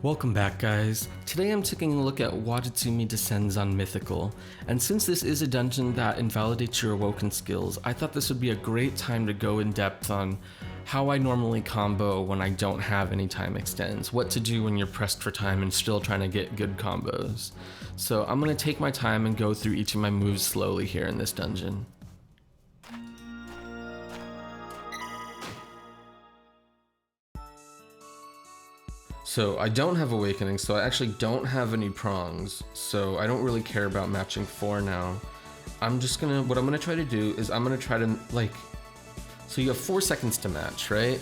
Welcome back, guys. Today I'm taking a look at Wadatsumi Descends on Mythical, and since this is a dungeon that invalidates your awoken skills, I thought this would be a great time to go in depth on how I normally combo when I don't have any time extends, what to do when you're pressed for time and still trying to get good combos. So I'm going to take my time and go through each of my moves slowly here in this dungeon. So I don't have Awakening, so I actually don't have any prongs, so I don't really care about matching 4 now. What I'm gonna try to do is I'm gonna try to, so you have 4 seconds to match, right?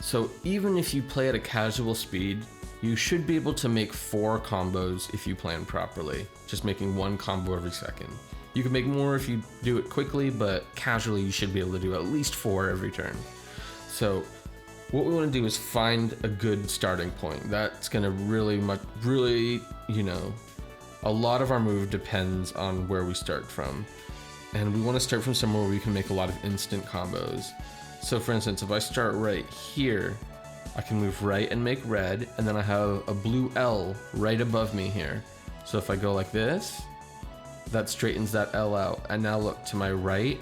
So even if you play at a casual speed, you should be able to make 4 combos if you plan properly, just making 1 combo every second. You can make more if you do it quickly, but casually you should be able to do at least 4 every turn. So what we want to do is find a good starting point. That's going to really, a lot of our move depends on where we start from. And we want to start from somewhere where we can make a lot of instant combos. So for instance, if I start right here, I can move right and make red, and then I have a blue L right above me here. So if I go like this, that straightens that L out. And now look, to my right,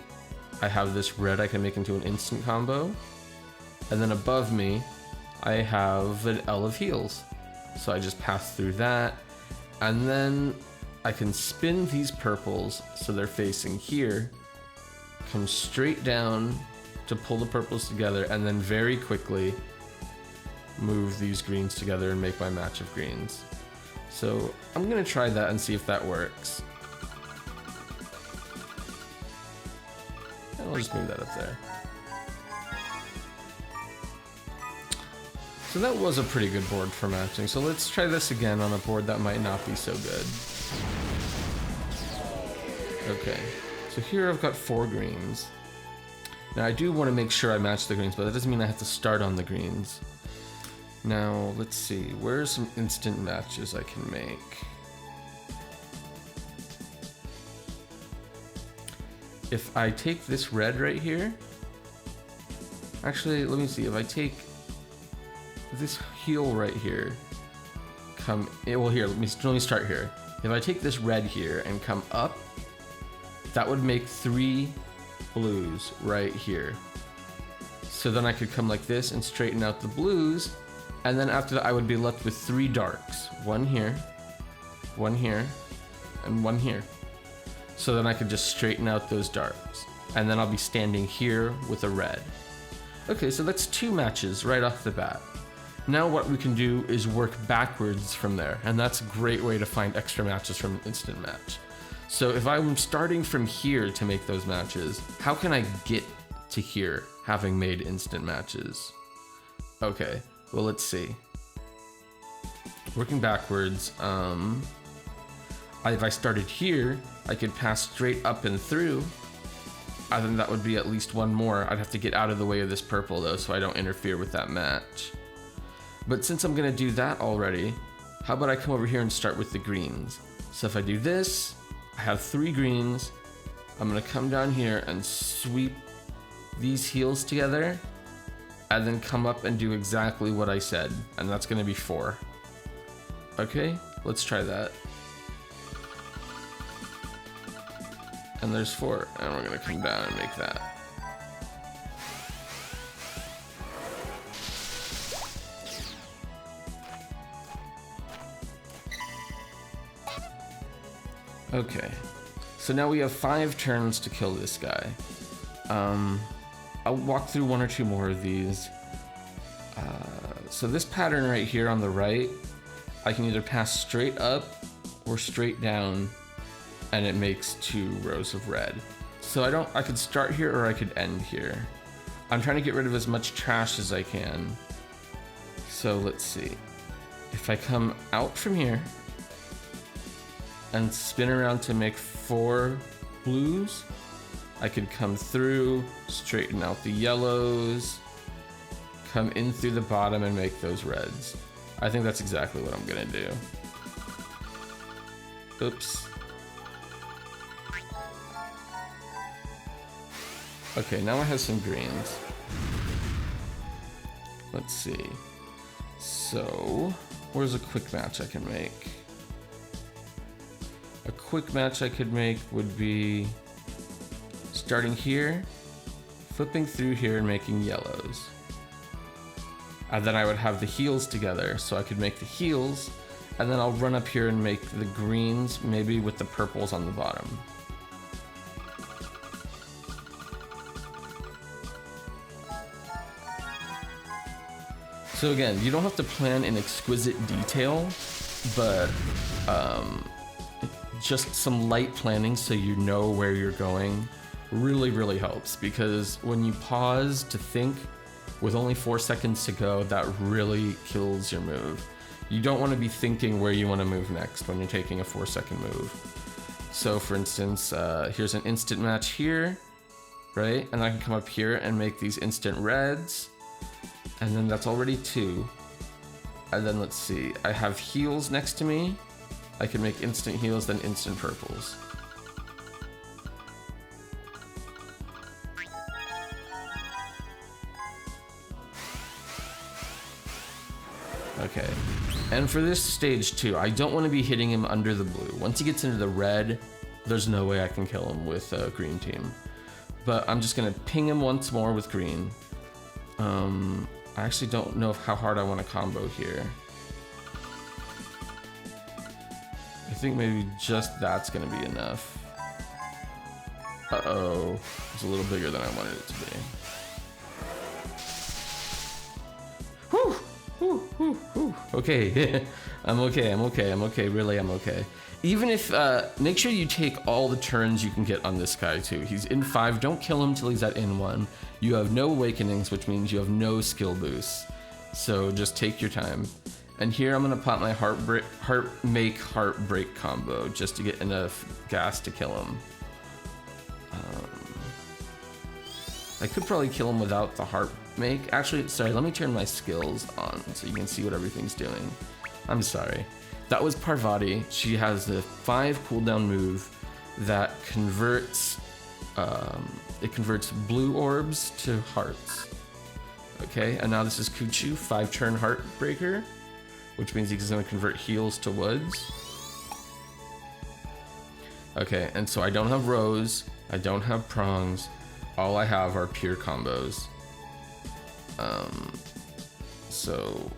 I have this red I can make into an instant combo. And then above me, I have an L of heals. So I just pass through that. And then I can spin these purples so they're facing here, come straight down to pull the purples together, and then very quickly move these greens together and make my match of greens. So I'm gonna try that and see if that works. And I'll just move that up there. So that was a pretty good board for matching, so let's try this again on a board that might not be so good. Okay, so here I've got 4 greens. Now I do want to make sure I match the greens, but that doesn't mean I have to start on the greens. Now, let's see, where are some instant matches I can make? If I take this red right here, actually, let me see, if I take this heal right here, let me start here. If I take this red here and come up, that would make 3 blues right here. So then I could come like this and straighten out the blues, and then after that I would be left with 3 darks. 1 here, 1 here, and 1 here. So then I could just straighten out those darks, and then I'll be standing here with a red. Okay, so that's 2 matches right off the bat. Now what we can do is work backwards from there, and that's a great way to find extra matches from an instant match. So if I'm starting from here to make those matches, how can I get to here having made instant matches? Okay, well, let's see. Working backwards, if I started here, I could pass straight up and through. I think that would be at least 1 more. I'd have to get out of the way of this purple though, so I don't interfere with that match. But since I'm gonna do that already, how about I come over here and start with the greens? So if I do this, I have 3 greens. I'm gonna come down here and sweep these heals together, and then come up and do exactly what I said, and that's gonna be 4. Okay, let's try that. And there's 4, and we're gonna come down and make that. Okay, so now we have 5 turns to kill this guy. I'll walk through 1 or 2 more of these. So this pattern right here on the right, I can either pass straight up or straight down, and it makes 2 rows of red. So I could start here or I could end here. I'm trying to get rid of as much trash as I can. So let's see. If I come out from here and spin around to make 4 blues, I could come through, straighten out the yellows, come in through the bottom and make those reds. I think that's exactly what I'm gonna do. Oops. Okay, now I have some greens. Let's see. So, where's a quick match I can make? A quick match I could make would be starting here, flipping through here and making yellows. And then I would have the heels together, so I could make the heels, and then I'll run up here and make the greens, maybe with the purples on the bottom. So again, you don't have to plan in exquisite detail, but just some light planning so you know where you're going really helps, because when you pause to think with only 4 seconds to go, that really kills your move. You don't want to be thinking where you want to move next when you're taking a 4-second move. So for instance, here's an instant match here, right? And I can come up here and make these instant reds, and then that's already 2. And then let's see, I have heels next to me. I can make instant heels, then instant purples. Okay, and for this stage too, I don't want to be hitting him under the blue. Once he gets into the red, there's no way I can kill him with a green team. But I'm just gonna ping him once more with green. I actually don't know how hard I want to combo here. I think maybe just that's gonna be enough. Uh-oh, it's a little bigger than I wanted it to be. Whew, whew, whew, whew. Okay, I'm okay, really I'm okay. Even if, make sure you take all the turns you can get on this guy too. He's in 5, don't kill him till he's at in 1. You have no awakenings, which means you have no skill boosts. So just take your time. And here I'm gonna pop my heartbreak combo just to get enough gas to kill him. I could probably kill him without the heart make. Actually, sorry, let me turn my skills on so you can see what everything's doing. I'm sorry. That was Parvati. She has the 5 cooldown move that converts, it converts blue orbs to hearts. Okay, and now this is Kuchu, 5-turn Heartbreaker, which means he's gonna convert heals to woods. Okay, and so I don't have rows, I don't have prongs, all I have are pure combos. So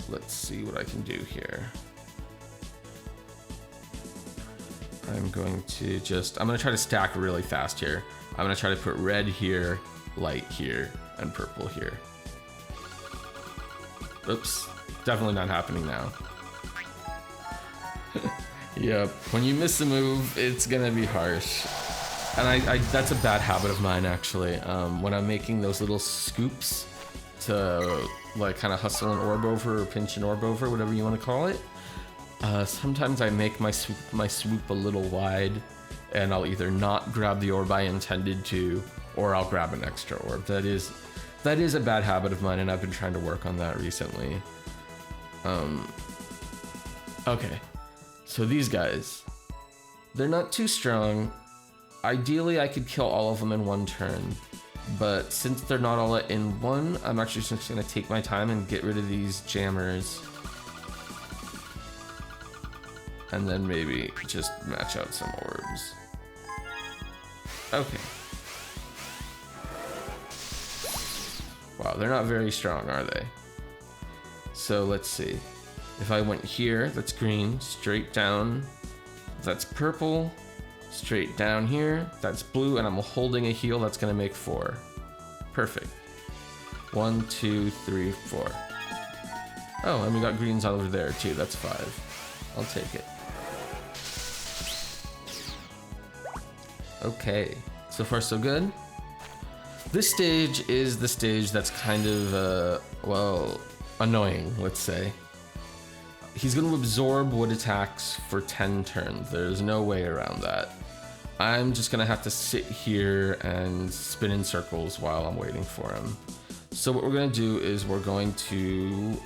let's see what I can do here. I'm going to try to stack really fast here. I'm gonna try to put red here, light here, and purple here. Oops, definitely not happening now. Yep, when you miss a move, it's gonna be harsh. And I that's a bad habit of mine actually. When I'm making those little scoops to like kind of hustle an orb over or pinch an orb over, whatever you want to call it. Sometimes I make my swoop a little wide, and I'll either not grab the orb I intended to, or I'll grab an extra orb. That is a bad habit of mine, and I've been trying to work on that recently. Okay, so these guys, they're not too strong. Ideally, I could kill all of them in 1 turn, but since they're not all in 1, I'm actually just gonna take my time and get rid of these jammers. And then maybe just match out some orbs. Okay. Wow, they're not very strong, are they? So let's see. If I went here, that's green, straight down, that's purple, straight down here, that's blue, and I'm holding a heal, that's gonna make 4. Perfect. 1, 2, 3, 4. Oh, and we got greens all over there too, that's 5. I'll take it. Okay, so far so good. This stage is the stage that's kind of, well, annoying, let's say. He's going to absorb wood attacks for 10 turns. There's no way around that. I'm just going to have to sit here and spin in circles while I'm waiting for him. So what we're going to do is we're going to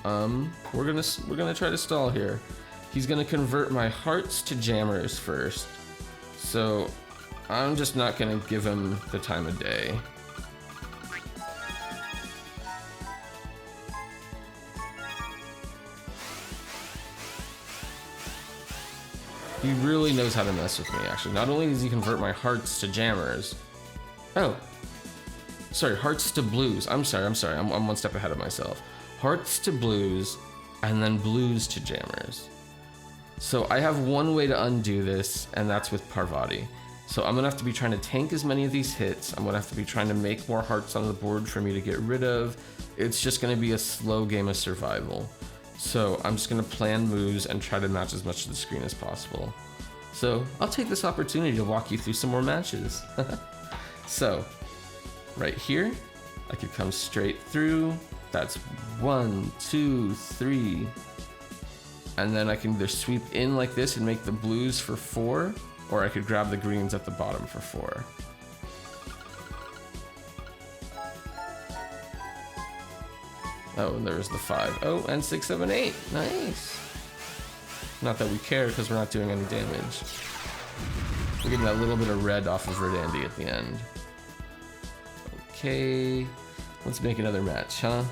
try to stall here. He's going to convert my hearts to jammers first. So I'm just not gonna give him the time of day. He really knows how to mess with me, actually. Not only does he convert my hearts to jammers. Oh. Sorry, hearts to blues. I'm sorry. I'm one step ahead of myself. Hearts to blues, and then blues to jammers. So I have one way to undo this, and that's with Parvati. So I'm gonna have to be trying to tank as many of these hits. I'm gonna have to be trying to make more hearts on the board for me to get rid of. It's just gonna be a slow game of survival. So I'm just gonna plan moves and try to match as much of the screen as possible. So I'll take this opportunity to walk you through some more matches. So right here, I could come straight through. That's 1, 2, 3. And then I can either sweep in like this and make the blues for 4, or I could grab the greens at the bottom for 4. Oh, and there's the 5. Oh, and 6, 7, 8. Nice. Not that we care because we're not doing any damage. We're getting that little bit of red off of Verdandi at the end. Okay, let's make another match, huh?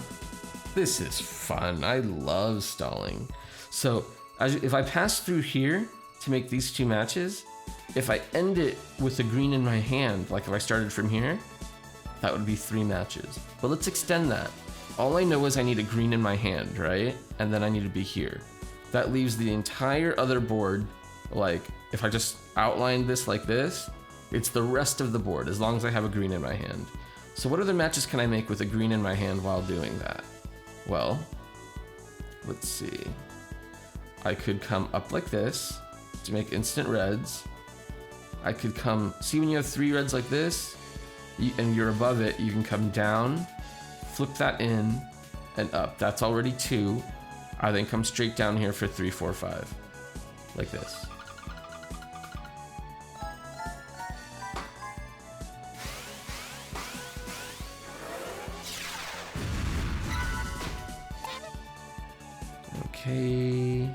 This is fun. I love stalling. So if I pass through here to make these 2 matches, if I end it with a green in my hand, like if I started from here, that would be 3 matches. But let's extend that. All I know is I need a green in my hand, right? And then I need to be here. That leaves the entire other board, like if I just outline this like this, it's the rest of the board as long as I have a green in my hand. So what other matches can I make with a green in my hand while doing that? Well, let's see. I could come up like this to make instant reds. I could come, see when you have 3 reds like this, and you're above it, you can come down, flip that in, and up. That's already 2. I then come straight down here for 3, 4, 5. Like this. Okay.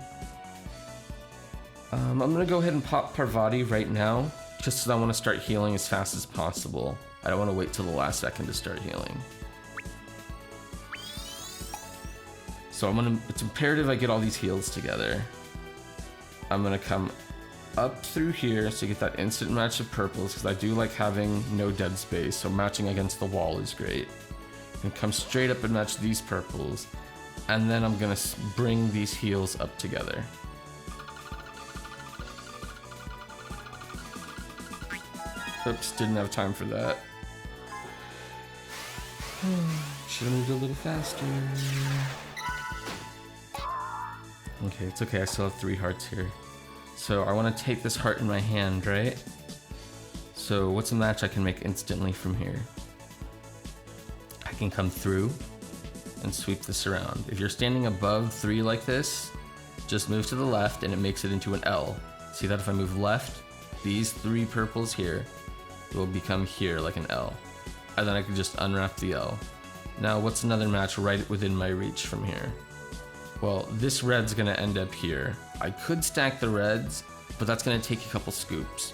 I'm gonna go ahead and pop Parvati right now, just because I want to start healing as fast as possible. I don't want to wait till the last second to start healing. So it's imperative I get all these heals together. I'm gonna come up through here to get that instant match of purples, because I do like having no dead space, so matching against the wall is great. And come straight up and match these purples, and then I'm gonna bring these heals up together. Oops, didn't have time for that. Should have moved a little faster. Okay, it's okay, I still have 3 hearts here. So I want to take this heart in my hand, right? So what's a match I can make instantly from here? I can come through and sweep this around. If you're standing above 3 like this, just move to the left and it makes it into an L. See that if I move left, these 3 purples here will become here like an L. And then I can just unwrap the L. Now what's another match right within my reach from here? Well, this red's gonna end up here. I could stack the reds, but that's gonna take a couple scoops.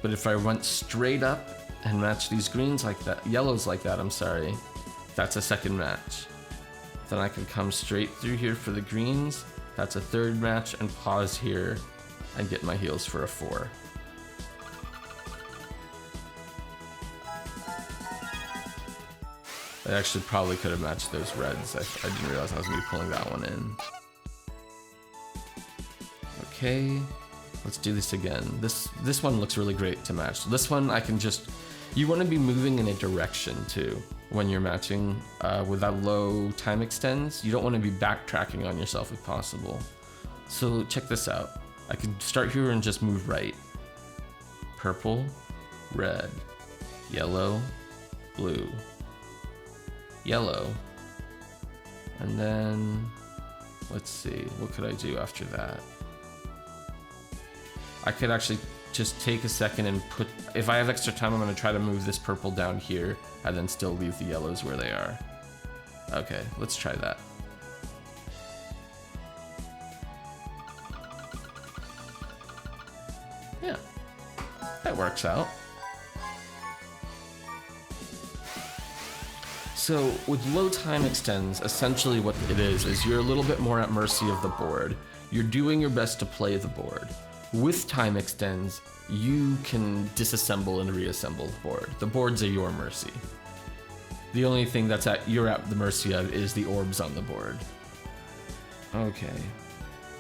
But if I went straight up and match these greens like that, yellows like that, I'm sorry, that's a second match. Then I can come straight through here for the greens, that's a 3rd match, and pause here and get my heals for a 4. I actually probably could have matched those reds. I didn't realize I was going to be pulling that one in. Okay, let's do this again. This one looks really great to match. This one I can just... You want to be moving in a direction too when you're matching with that low time extends. You don't want to be backtracking on yourself if possible. So check this out. I could start here and just move right. Purple, red, yellow, blue, yellow, and then let's see, what could I do after that? I could actually just take a second and put, if I have extra time, I'm going to try to move this purple down here and then still leave the yellows where they are. Okay, let's try that. Yeah, that works out. So with low time extends, essentially what it is you're a little bit more at mercy of the board. You're doing your best to play the board. With time extends, you can disassemble and reassemble the board. The boards are your mercy. The only thing you're at the mercy of is the orbs on the board. Okay.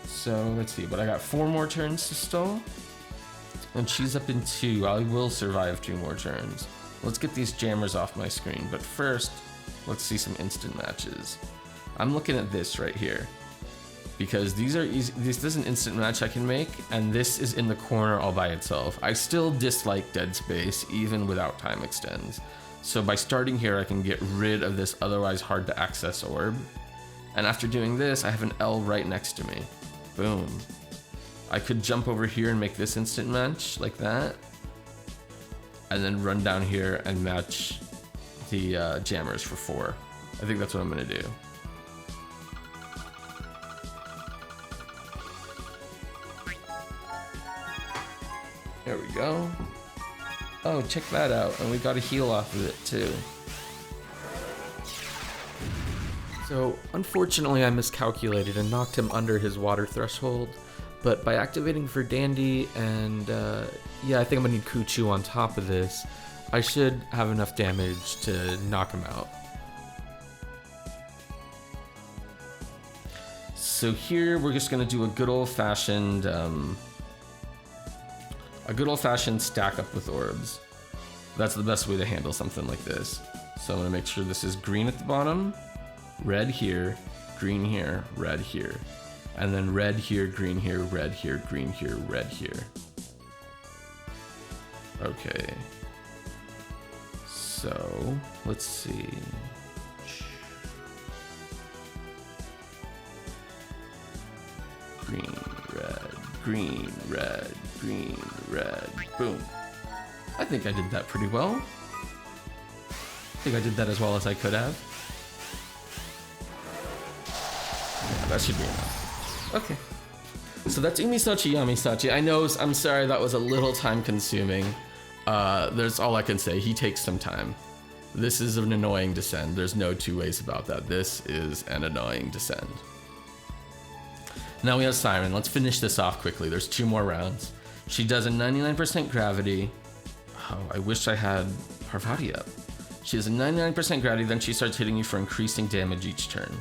So let's see, but I got 4 more turns to stall. And she's up in 2. I will survive 2 more turns. Let's get these jammers off my screen. But first, let's see some instant matches. I'm looking at this right here. Because these are easy. This is an instant match I can make, and this is in the corner all by itself. I still dislike Dead Space, even without time extends. So by starting here, I can get rid of this otherwise hard to access orb. And after doing this, I have an L right next to me. Boom. I could jump over here and make this instant match like that. And then run down here and match the jammers for 4. I think that's what I'm gonna do. There we go. Oh, check that out. And we got a heal off of it too. So, unfortunately I miscalculated and knocked him under his water threshold, but by activating Verdandi and, yeah, I think I'm gonna need Kuchu on top of this, I should have enough damage to knock him out. So here we're just gonna do a good old-fashioned stack up with orbs. That's the best way to handle something like this. So I'm gonna make sure this is green at the bottom, red here, green here, red here. And then red here, green here, red here, green here, red here. Okay. So, let's see. Green, red, green, red, green, red, boom. I think I did that pretty well. I think I did that as well as I could have. Yeah, that should be enough. Okay. So that's Umisachi Yamisachi. I'm sorry that was a little time consuming. There's all I can say. He takes some time. This is an annoying descend. There's no 2 ways about that. This is an annoying descend. Now we have Siren. Let's finish this off quickly. There's 2 more rounds. She does a 99% gravity. Oh, I wish I had Parvati up. She has a 99% gravity, then she starts hitting you for increasing damage each turn.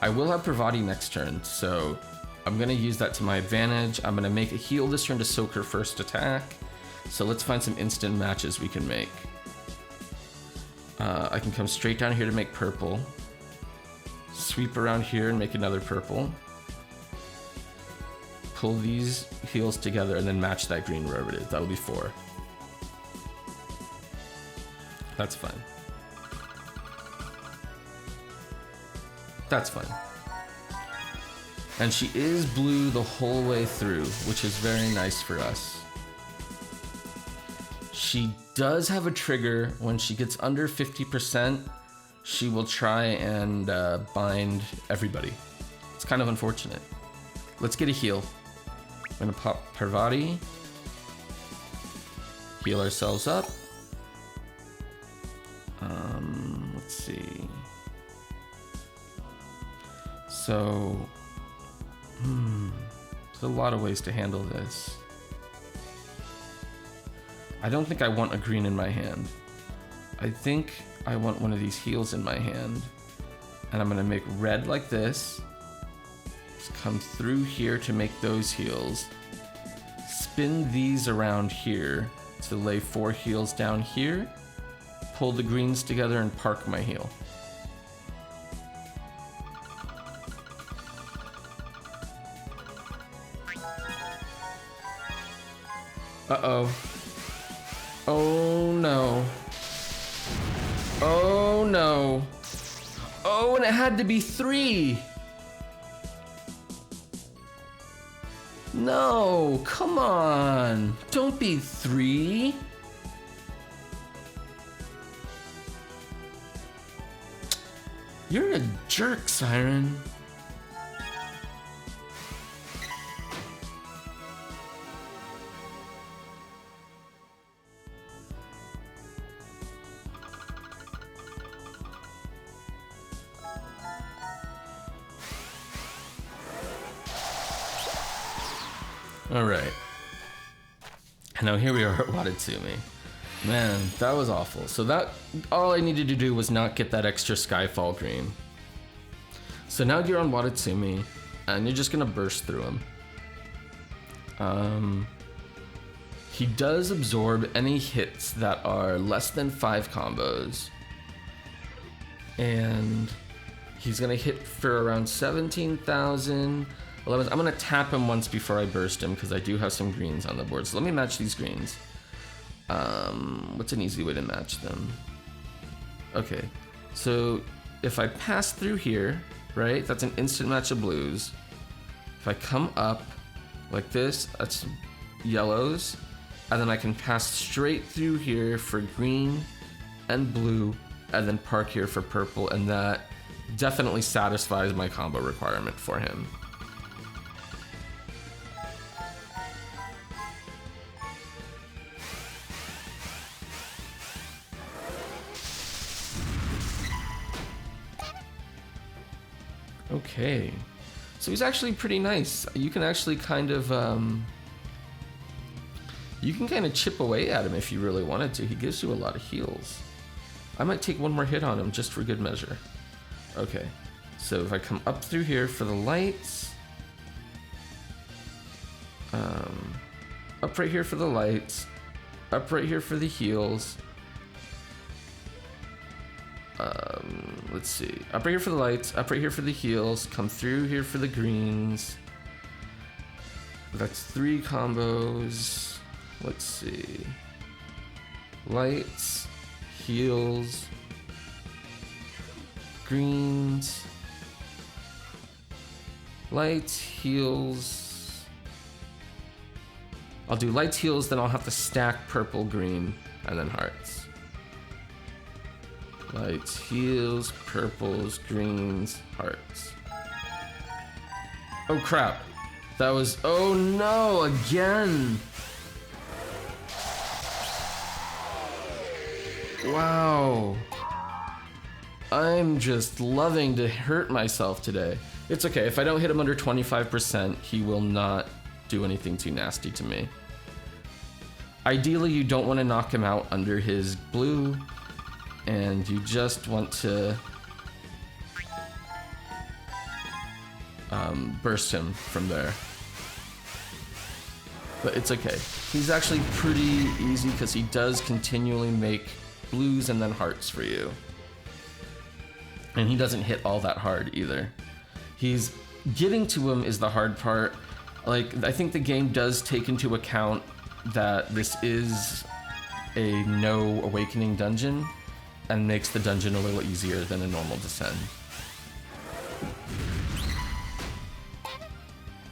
I will have Parvati next turn, so I'm gonna use that to my advantage. I'm gonna make a heal this turn to soak her first attack. So let's find some instant matches we can make. I can come straight down here to make purple. Sweep around here and make another purple. Pull these heals together and then match that green wherever it is. That'll be 4. That's fine. That's fine. And she is blue the whole way through, which is very nice for us. She does have a trigger. When she gets under 50%, she will try and bind everybody. It's kind of unfortunate. Let's get a heal. I'm gonna pop Parvati. Heal ourselves up. Let's see. So, there's a lot of ways to handle this. I don't think I want a green in my hand. I think I want one of these heals in my hand. And I'm gonna make red like this. Just come through here to make those heals. Spin these around here to lay 4 heals down here. Pull the greens together and park my heal. Uh-oh. Oh no. Oh no. Oh, and it had to be 3. No, come on. Don't be 3. You're a jerk, Siren. All right. And now here we are at Wadatsumi. Man, that was awful. So that, all I needed to do was not get that extra Skyfall green. So now you're on Wadatsumi, and you're just gonna burst through him. He does absorb any hits that are less than 5 combos. And he's gonna hit for around 17,000. 11. I'm gonna tap him once before I burst him because I do have some greens on the board. So let me match these greens. What's an easy way to match them? Okay, so if I pass through here, right, that's an instant match of blues. If I come up like this, that's yellows, and then I can pass straight through here for green and blue, and then park here for purple, and that definitely satisfies my combo requirement for him. Okay, so he's actually pretty nice. You can actually kind of chip away at him if you really wanted to. He gives you a lot of heals. I might take one more hit on him just for good measure. Okay, so if I come up through here for the lights, up right here for the lights, up right here for the heals. Let's see, up right here for the lights, up right here for the heals, come through here for the greens. That's 3 combos. Let's see, lights, heals, greens, lights, heals. I'll do lights, heals, then I'll have to stack purple, green, and then hearts. Lights, heals, purples, greens, hearts. Oh crap. That was, oh no, again. Wow. I'm just loving to hurt myself today. It's okay, if I don't hit him under 25%, he will not do anything too nasty to me. Ideally, you don't want to knock him out under his blue, and you just want to burst him from there. But it's okay. He's actually pretty easy because he does continually make blues and then hearts for you. And he doesn't hit all that hard either. He's getting to him is the hard part. Like, I think the game does take into account that this is a no awakening dungeon and makes the dungeon a little easier than a normal descent.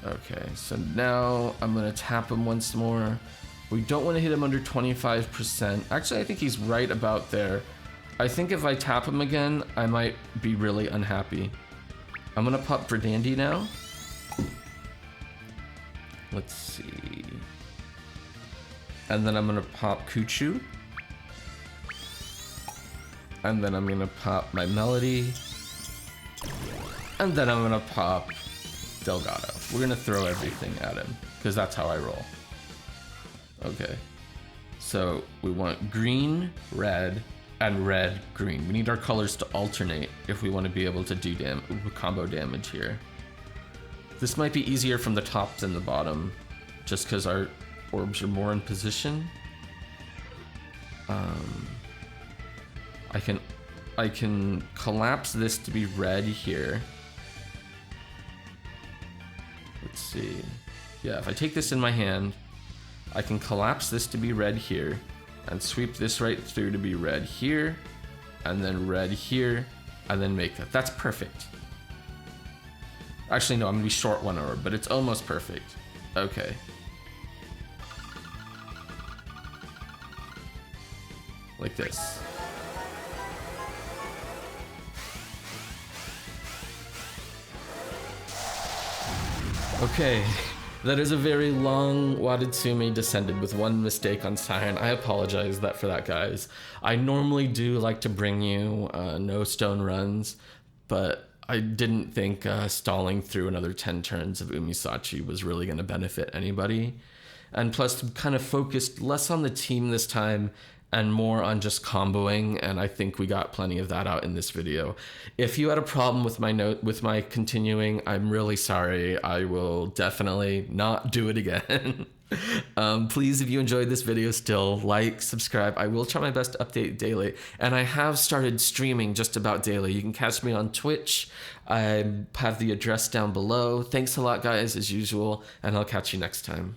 Okay, so now I'm gonna tap him once more. We don't want to hit him under 25%. Actually, I think he's right about there. I think if I tap him again, I might be really unhappy. I'm gonna pop Verdandi now. Let's see. And then I'm gonna pop Kuchu. And then I'm gonna pop my Melody. And then I'm gonna pop Delgado. We're gonna throw everything at him, because that's how I roll. Okay. So we want green, red, and red, green. We need our colors to alternate if we want to be able to do combo damage here. This might be easier from the top than the bottom, just because our orbs are more in position. I can collapse this to be red here. Let's see. Yeah, if I take this in my hand, I can collapse this to be red here, and sweep this right through to be red here, and then red here, and then make that. That's perfect. Actually, no, I'm gonna be short one orb, but it's almost perfect. Okay. Like this. Okay, that is a very long Wadatsumi descended with one mistake on Siren. I apologize for that, guys. I normally do like to bring you no stone runs, but I didn't think stalling through another 10 turns of Umisachi was really going to benefit anybody. and plus kind of focused less on the team this time and more on just comboing, and I think we got plenty of that out in this video. If you had a problem with my continuing, I'm really sorry. I will definitely not do it again. Please, if you enjoyed this video still, like, subscribe. I will try my best to update daily, and I have started streaming just about daily. You can catch me on Twitch. I have the address down below. Thanks a lot, guys, as usual, and I'll catch you next time.